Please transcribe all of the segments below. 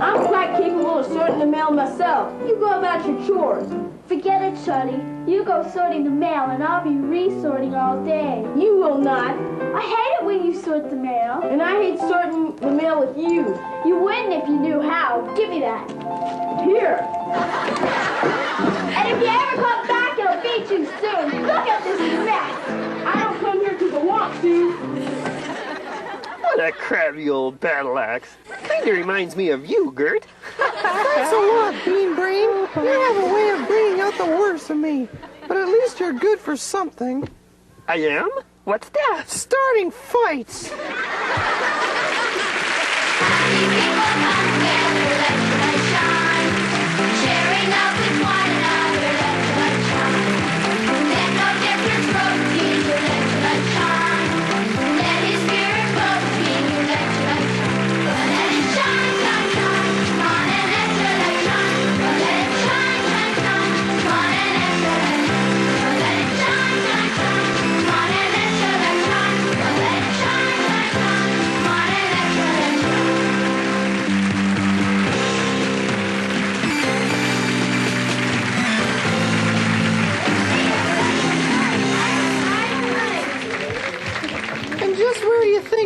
I'm quite capable of sorting the mail myself. You go about your chores. Forget it, Shuddy. You go sorting the mail, and I'll be resorting all day. You will not. I hate it when you sort the mail. And I hate sorting the mail with you. You wouldn't if you knew how. Give me that. Here. And if you ever come back, it'll be too soon. Look at this mess. I don't come here because I want to. What a crabby old battle axe. Kinda reminds me of you, Gert. Thanks a lot, Bean Brain. You have a way of bringing out the worst of me. But at least you're good for something. I am? What's that? Starting fights.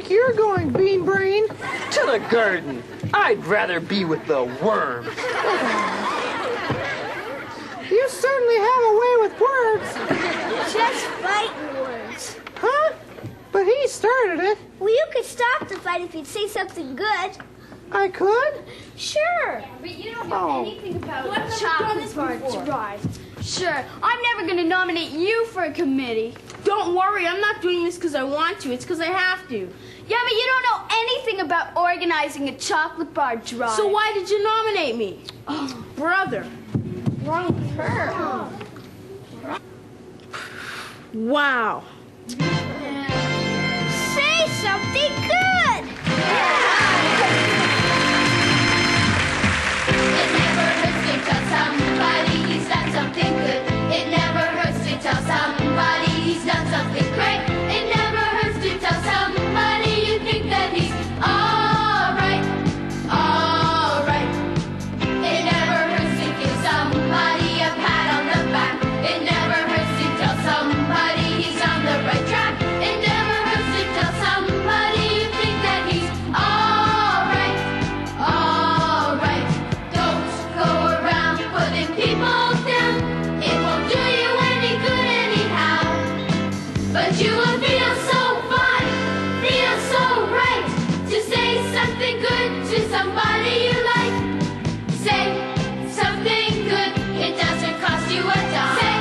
You're going, Bean Brain? To the garden. I'd rather be with the worms. You certainly have a way with words. Just fighting words. Huh? But he started it. Well, you could stop the fight if you'd say something good. I could? Sure. But you don't know anything about chocolate bar drive. Sure. I'm never going to nominate you for a committee. Don't worry, I'm not doing this because I want to. It's because I have to. Yeah, but you don't know anything about organizing a chocolate bar drive. So why did you nominate me? Oh, brother. Wrong her. Wow. Say something good. It never hurts to tell somebody he's done something good. It never hurts to tell somebody he's done something great. It never hurts to tell somebody you think that he's all right, all right. It never hurts to give somebody a pat on the back. It never hurts to tell somebody he's on the right track. It never hurts to tell somebody you think that he's all right, all right. Don't go around putting people down. It won't do you any good anyhow. But you will feel so fine, feel so right to say something good to somebody you like. Say something good, it doesn't cost you a dime. Say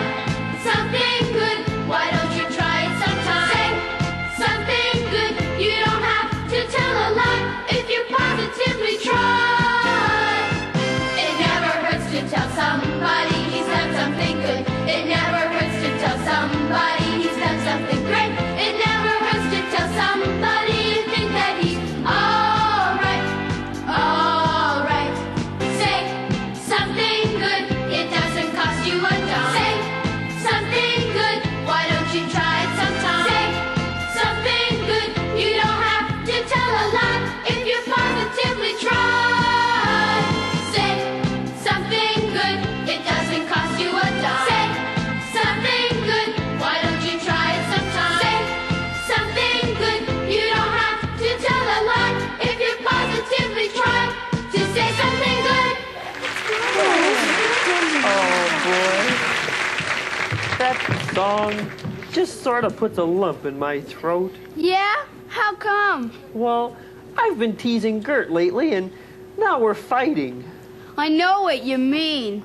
something good, why don't you try it sometime? Say something good, you don't have to tell a lie if you positively try. It never hurts to tell somebody he's done something good. It never hurts to tell somebody he's done something great. It never hurts to tell somebody you think that he's all right, all right. Say something good, it doesn't cost you a dime. Say something good, why don't you try it sometime? Say something good, you don't have to tell a lie if you positively try. Say something good, it doesn't cost you a dime. Say something good, why don't you try it sometime? Say something good, you don't have to tell a lie if you positively try to say something good. Oh, boy. That song just sort of puts a lump in my throat. Yeah? How come? Well, I've been teasing Gert lately, and now we're fighting. I know what you mean.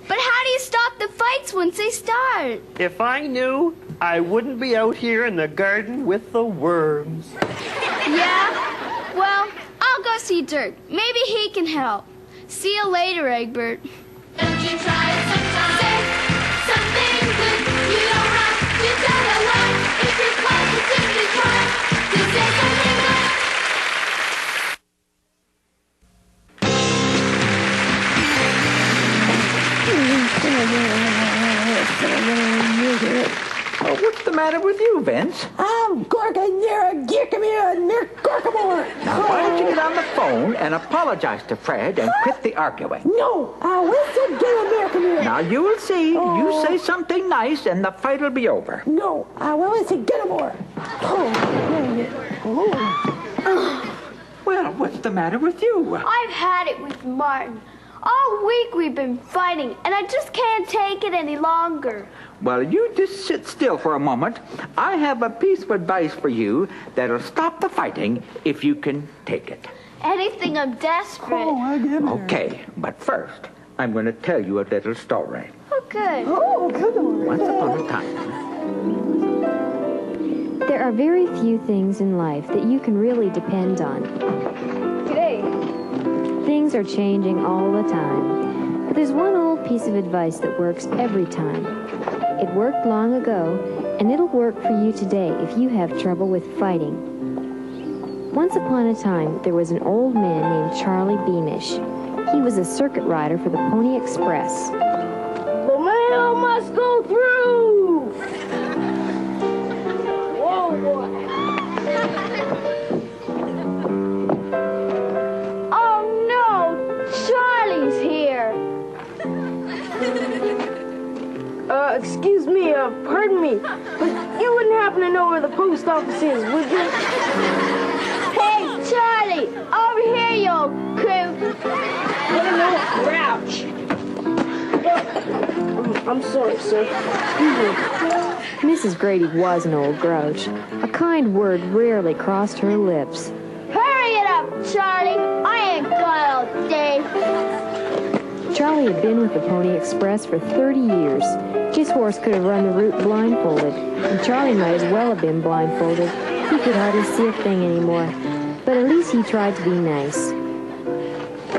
But how do you stop the fights once they start? If I knew, I wouldn't be out here in the garden with the worms. Yeah? Well, I'll go see Durk. Maybe he can help. See you later, Egbert. Don't you try it sometime? Say something good. You don't have to tell a lie if you positively try to say something good. Oh, what's the matter with you, Vince? I'm corking your gickamere, Nick Corkamore. Now, why don't you get on the phone and apologize to Fred and quit the arguing. No, I will say get American here. Now, you will see. You say something nice and the fight will be over. No, I will say get him more. Well, what's the matter with you? I've had it with Martin. All week we've been fighting, and I just can't take it any longer. Well, you just sit still for a moment. I have a piece of advice for you that'll stop the fighting if you can take it. Anything, I'm desperate. I get it. Okay, but first, I'm going to tell you a little story. Oh, good. Oh, good one. Once upon a time. There are very few things in life that you can really depend on. Today. Things are changing all the time. But there's one old piece of advice that works every time. It worked long ago, and it'll work for you today if you have trouble with fighting. Once upon a time, there was an old man named Charlie Beamish. He was a circuit rider for the Pony Express. The mail must go through! Whoa, boy. Oh, no! Charlie's here! Excuse me, pardon me, but you wouldn't happen to know where the post office is, would you? Hey, Charlie, over here, you old coot. What an old grouch! I'm sorry, sir. Mrs. Grady was an old grouch. A kind word rarely crossed her lips. Hurry it up, Charlie. I ain't got all day. Charlie had been with the Pony Express for 30 years. His horse could have run the route blindfolded, and Charlie might as well have been blindfolded. He could hardly see a thing anymore. But at least he tried to be nice.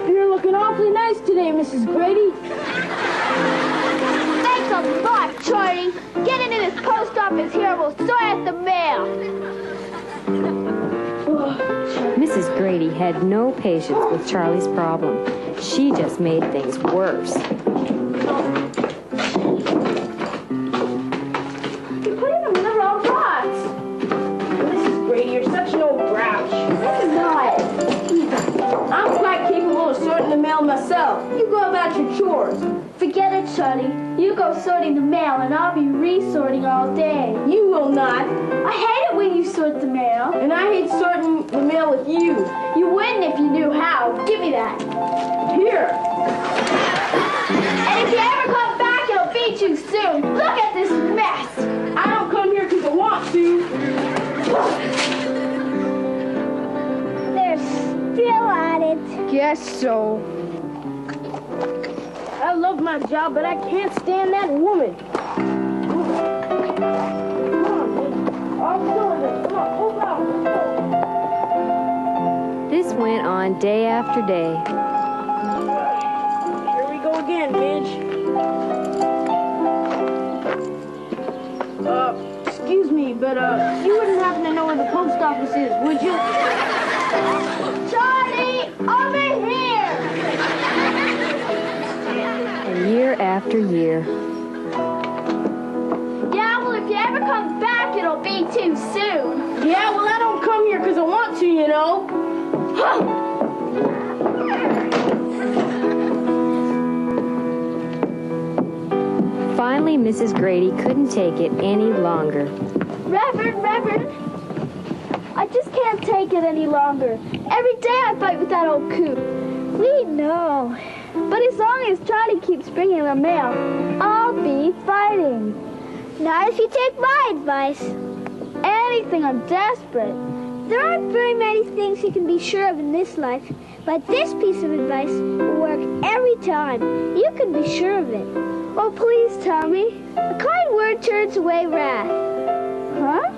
You're looking awfully nice today, Mrs. Grady. Thanks a lot, Charlie. Get into this post office here and we'll sort out the mail. Mrs. Grady had no patience with Charlie's problem. She just made things worse. You put him in the wrong box. Mrs. Grady, you're such an old grouch. This is not. I'm quite capable of sorting the mail myself. You go about your chores. Forget it, Charlie. You go sorting the mail and I'll be resorting all day. You will not. I hate it when you sort the mail. And I hate sorting the mail with you. You wouldn't if you knew how. Give me that. Here. And if you ever come back, it'll be too soon. Look at this mess. I don't come here because I want to. They're still at it. Guess so. I love my job, but I can't stand that woman. Come on, baby. I'll show her. Come on, move out. This went on day after day. Here we go again, Midge. Excuse me, but you wouldn't happen to know where the post office is, would you? Charlie, over here. And year after year. Yeah, well, if you ever come back, it'll be too soon. Yeah, well, I don't come here because I want to, you know. Finally, Mrs. Grady couldn't take it any longer. Reverend, I just can't take it any longer. Every day I fight with that old coot. We know. But as long as Charlie keeps bringing the mail, I'll be fighting. Not if you take my advice. Anything, I'm desperate. There aren't very many things you can be sure of in this life, but this piece of advice will work every time. You can be sure of it. Oh, please tell me. A kind word turns away wrath. Huh?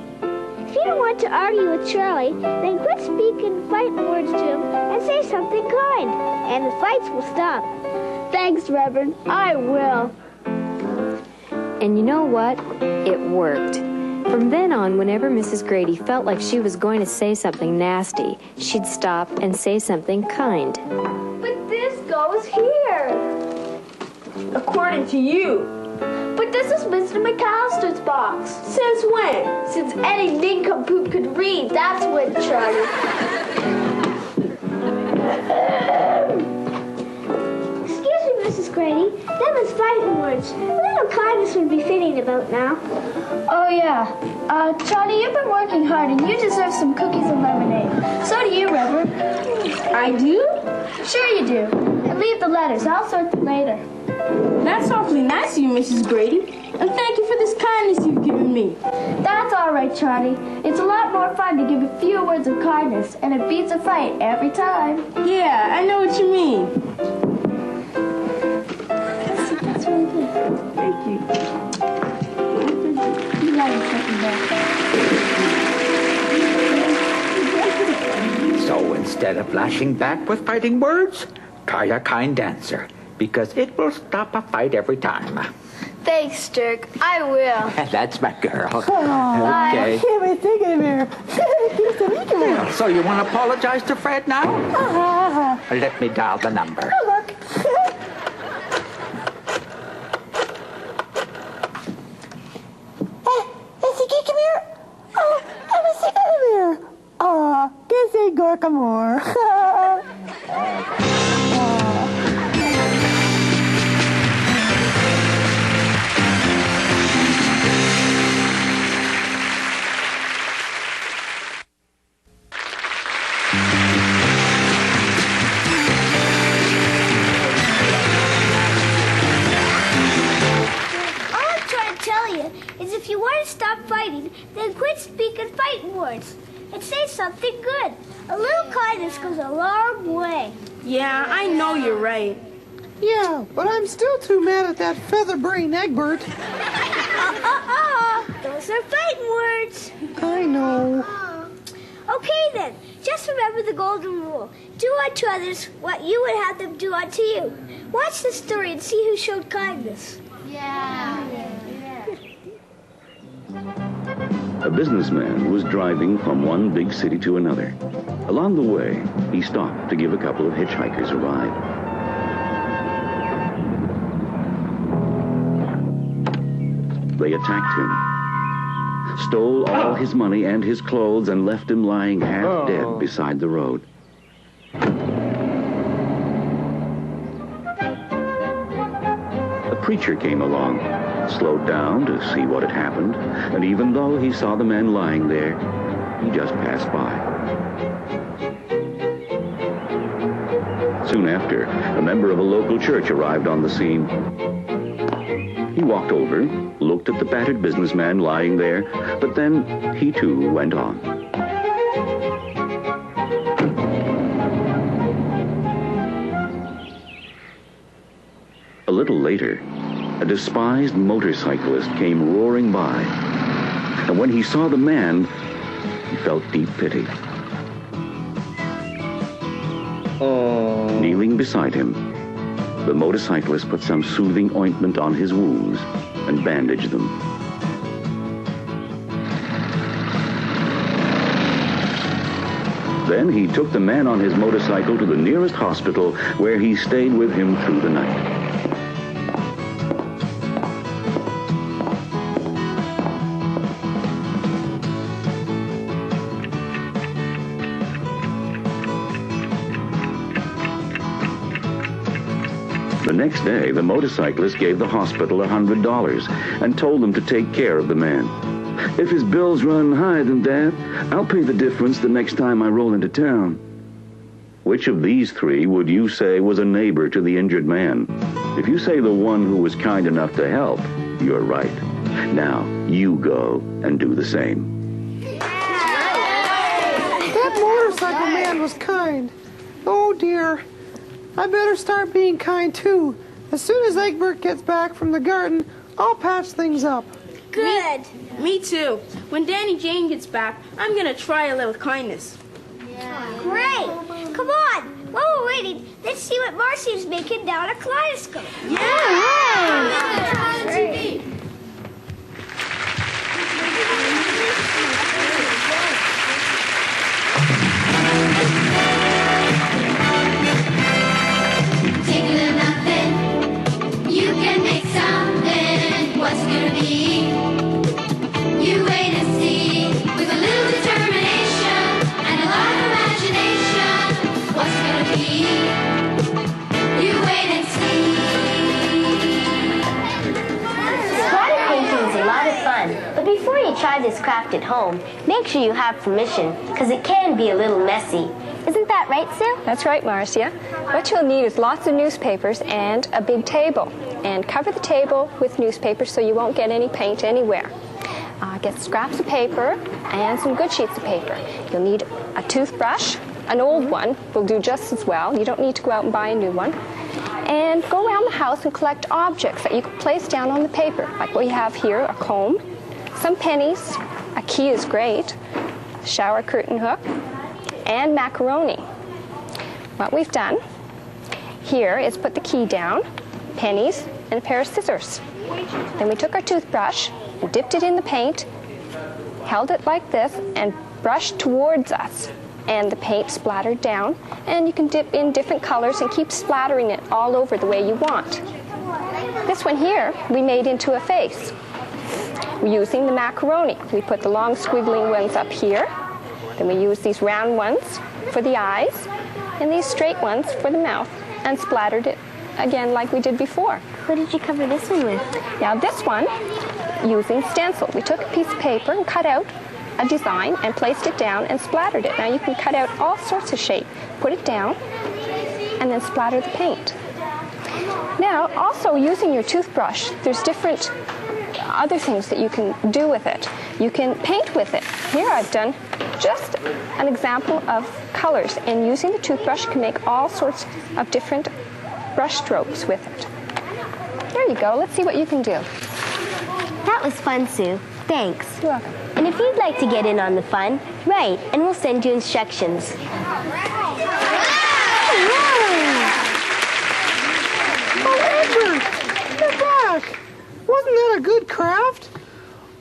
If you don't want to argue with Charlie, then quit speaking fighting words to him and say something kind, and the fights will stop. Thanks, Reverend. I will. And you know what? It worked. From then on, whenever Mrs. Grady felt like she was going to say something nasty, she'd stop and say something kind. But this goes here. According to you. But this is Mr. McAllister's box. Since when? Since any nincompoop could read, that's when, Charlie. words. A little kindness would be fitting about now. Oh, yeah. Johnny, you've been working hard, and you deserve some cookies and lemonade. So do you, Reverend. I do? Sure you do. And leave the letters. I'll sort them later. That's awfully nice of you, Mrs. Grady. And thank you for this kindness you've given me. That's all right, Johnny. It's a lot more fun to give a few words of kindness, and it beats a fight every time. Yeah, I know what you mean. That's really good. Thank you. You got it, second back. So instead of lashing back with fighting words, try a kind answer, because it will stop a fight every time. Thanks, Durk. I will. That's my girl. I Okay. can't wait to get him here. So you want to apologize to Fred now? Uh-huh. Let me dial the number. Look. Is he come here? Oh, I was come here. Oh, que se gorka more. Is if you want to stop fighting, then quit speaking fighting words and say something good. A little kindness goes a long way. Yeah, I know you're right. Yeah, but I'm still too mad at that feather-brained Egbert. Those are fighting words. I know. Okay then, just remember the golden rule. Do unto others what you would have them do unto you. Watch the story and see who showed kindness. A businessman was driving from one big city to another. Along the way, he stopped to give a couple of hitchhikers a ride. They attacked him, stole all his money and his clothes, and left him lying half dead beside the road. A preacher came along, slowed down to see what had happened, and even though he saw the man lying there, he just passed by. Soon after, a member of a local church arrived on the scene. He walked over, looked at the battered businessman lying there, but then he too went on. A little later, a despised motorcyclist came roaring by, and when he saw the man, he felt deep pity. Kneeling beside him, the motorcyclist put some soothing ointment on his wounds and bandaged them. Then he took the man on his motorcycle to the nearest hospital, where he stayed with him through the night. The next day, the motorcyclist gave the hospital $100 and told them to take care of the man. If his bills run higher than that, I'll pay the difference the next time I roll into town. Which of these three would you say was a neighbor to the injured man? If you say the one who was kind enough to help, you're right. Now, you go and do the same. That motorcycle man was kind. Oh, dear. I better start being kind, too. As soon as Egbert gets back from the garden, I'll patch things up. Good. Me too. When Danny Jane gets back, I'm going to try a little kindness. Great. Come on. While we're waiting, let's see what Marcy is making down at Kaleidoscope. Yeah. What's gonna be? You wait and see. With a little determination and a lot of imagination. What's gonna be? You wait and see. try this craft at home, make sure you have permission, because it can be a little messy. Isn't that right, Sue? That's right, Marcia. What you'll need is lots of newspapers and a big table. And cover the table with newspapers so you won't get any paint anywhere. Get scraps of paper and some good sheets of paper. You'll need a toothbrush. An old one will do just as well. You don't need to go out and buy a new one. And go around the house and collect objects that you can place down on the paper. Like what we have here, a comb, some pennies, a key is great, a shower curtain hook, and macaroni. What we've done here is put the key down, pennies, and a pair of scissors. Then we took our toothbrush and dipped it in the paint, held it like this, and brushed towards us. And the paint splattered down, and you can dip in different colors and keep splattering it all over the way you want. This one here we made into a face using the macaroni. We put the long squiggly ones up here, then we used these round ones for the eyes and these straight ones for the mouth, and splattered it again like we did before. What did you cover this one with? Now this one, using stencil. We took a piece of paper and cut out a design and placed it down and splattered it. Now you can cut out all sorts of shape. Put it down and then splatter the paint. Now also using your toothbrush, there's different other things that you can do with it. You can paint with it. Here I've done just an example of colors, and using the toothbrush you can make all sorts of different brush strokes with it. There you go. Let's see what you can do. That was fun, Sue. Thanks. You're welcome. And if you'd like to get in on the fun, write, and we'll send you instructions. Oh, Edward! You're back! Wasn't that a good craft?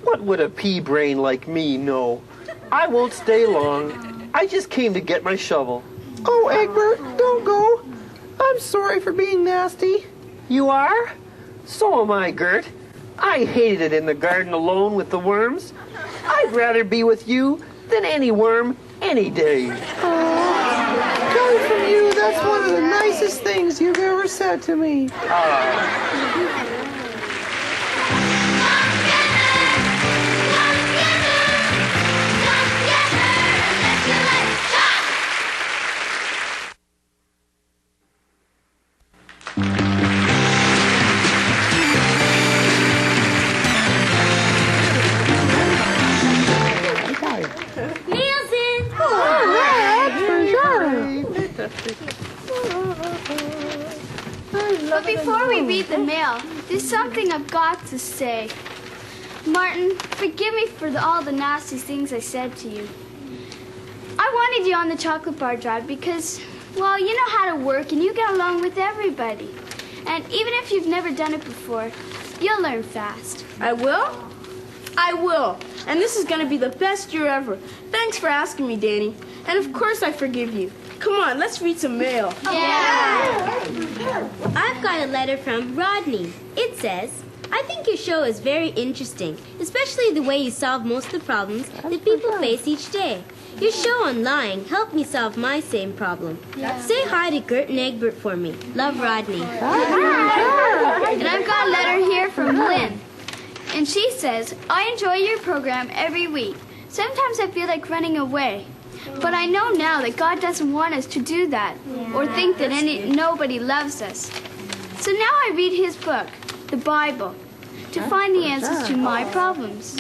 What would a pea brain like me know? I won't stay long. I just came to get my shovel. Oh, Egbert, don't go. I'm sorry for being nasty. You are? So am I, Gert. I hated it in the garden alone with the worms. I'd rather be with you than any worm any day. Coming from you, that's one of the nicest things you've ever said to me. But before we read the mail, there's something I've got to say. Martin, forgive me for all the nasty things I said to you. I wanted you on the chocolate bar drive because, well, you know how to work and you get along with everybody. And even if you've never done it before, you'll learn fast. I will? I will. And this is going to be the best year ever. Thanks for asking me, Danny. And of course I forgive you. Come on, let's read some mail. Yeah! I've got a letter from Rodney. It says, I think your show is very interesting, especially the way you solve most of the problems that people face each day. Your show on lying helped me solve my same problem. Say hi to Gert and Egbert for me. Love, Rodney. And I've got a letter here from Lynn. And she says, I enjoy your program every week. Sometimes I feel like running away. But I know now that God doesn't want us to do that or think that nobody loves us. So now I read his book, the Bible, to find the answers to my problems.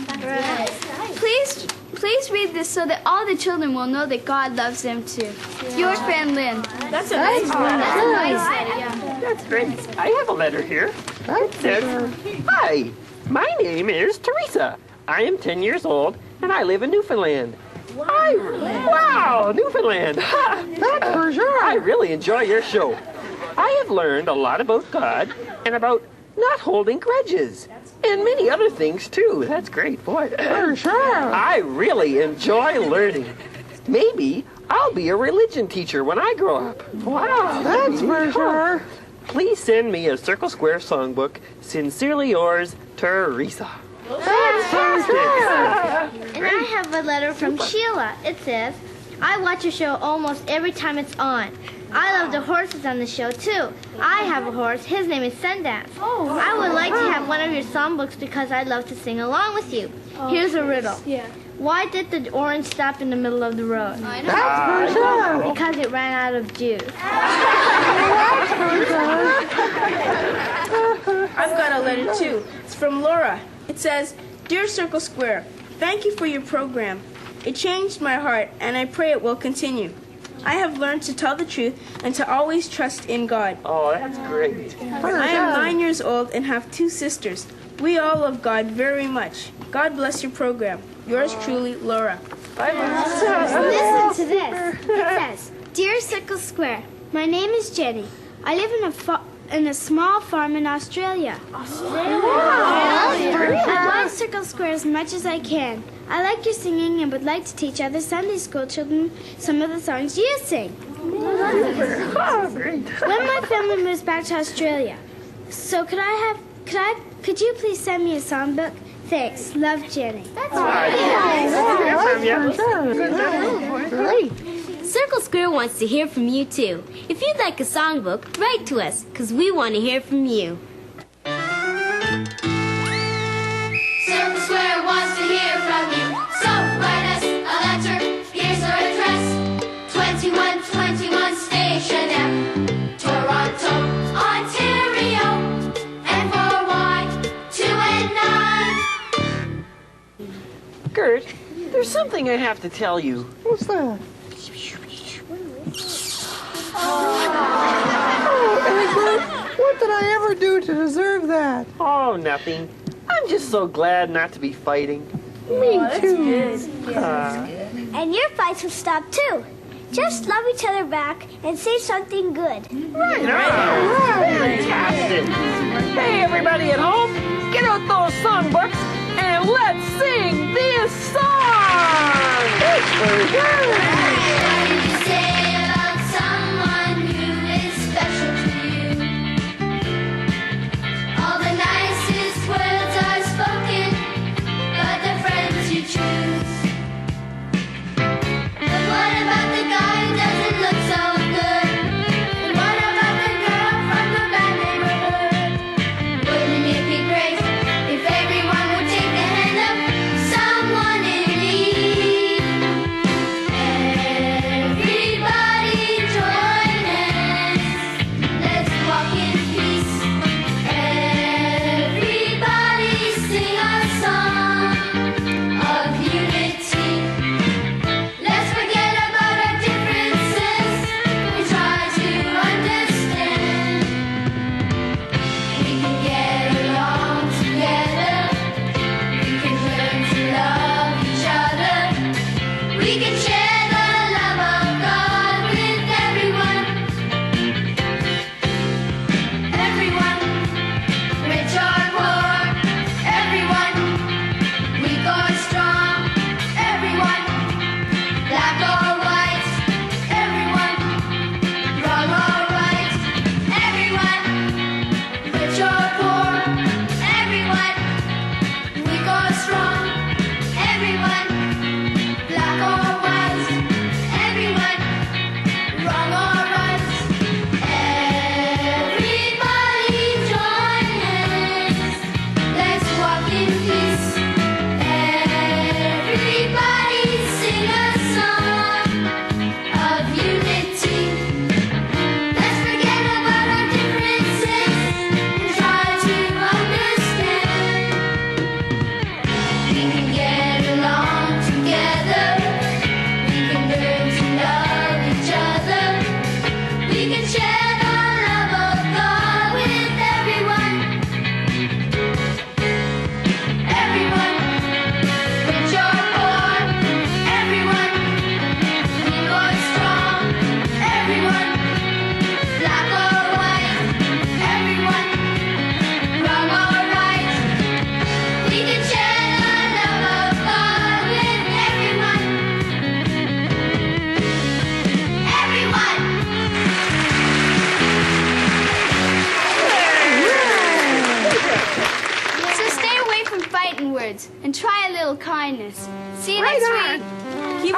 Please read this so that all the children will know that God loves them too. Your friend Lynn. That's a nice letter. That's a nice letter. That's great. I have a letter here. It says, Hi, my name is Teresa. I am 10 years old, and I live in Newfoundland. Wow, Newfoundland. That's for sure. I really enjoy your show. I have learned a lot about God and about not holding grudges and many other things, too. That's great, boy. For sure. I really enjoy learning. Maybe I'll be a religion teacher when I grow up. Wow. That's for sure. Please send me a Circle Square songbook. Sincerely yours, Teresa. Fantastic. And I have a letter from Sheila. It says, I watch your show almost every time it's on. I love the horses on the show, too. I have a horse. His name is Sundance. I would like to have one of your songbooks because I'd love to sing along with you. Here's a riddle. Why did the orange stop in the middle of the road? That's for sure. Because it ran out of juice. I've got a letter too. It's from Laura. It says, Dear Circle Square, thank you for your program. It changed my heart, and I pray it will continue. I have learned to tell the truth and to always trust in God. Oh, that's great. I am 9 years old and have 2 sisters. We all love God very much. God bless your program. Yours truly, Laura. Listen to this. It says, Dear Circle Square, my name is Jenny. I live in a small farm in Australia. I love Circle Square as much as I can. I like your singing and would like to teach other Sunday school children some of the songs you sing. When my family moves back to Australia, so could you please send me a songbook? Thanks. Love, Jenny. Circle Square wants to hear from you, too. If you'd like a songbook, write to us, because we want to hear from you. Circle Square wants to hear from you. So write us a letter. Here's our address. 2121 Station F, Toronto, Ontario. N4Y 2 and 9. Gert, there's something I have to tell you. What's that? Egbert, what did I ever do to deserve that? Oh, nothing. I'm just so glad not to be fighting. Me too. And your fights will stop, too. Just love each other back and say something good. Fantastic. Hey, everybody at home, get out those songbooks and let's sing this song. What did you say about someone who is special to you? All the nicest words are spoken, but the friends you choose. But what about the guy who doesn't look so good? And what about the girl from the bad neighborhood? Wouldn't it be great if everyone would take the hand of someone in need? Everybody join hands. Let's walk in peace. Everybody sing a song of unity. Let's forget about our differences and try to understand. We can get along together. We can learn to love each other. We can share the love of God with everyone. Everyone, rich or poor. Everyone, weak or strong. Everyone, black or white. Everyone, wrong or right. Everyone, rich or poor. Everyone, weak or strong. Everyone, black or white. Everyone, wrong or right. Everybody join hands. Let's walk in peace. Everybody sing a song of unity. Let's forget about our differences and try to understand. We can get along together. We can learn to love each other. We can share the love of God with everyone. Everyone, rich or poor. Everyone, weak or strong. Everyone, black or white. Everyone, wrong or right. We can share the love of God with everyone. Everyone. So stay away from fighting words and try a little kindness. See you next week. Keep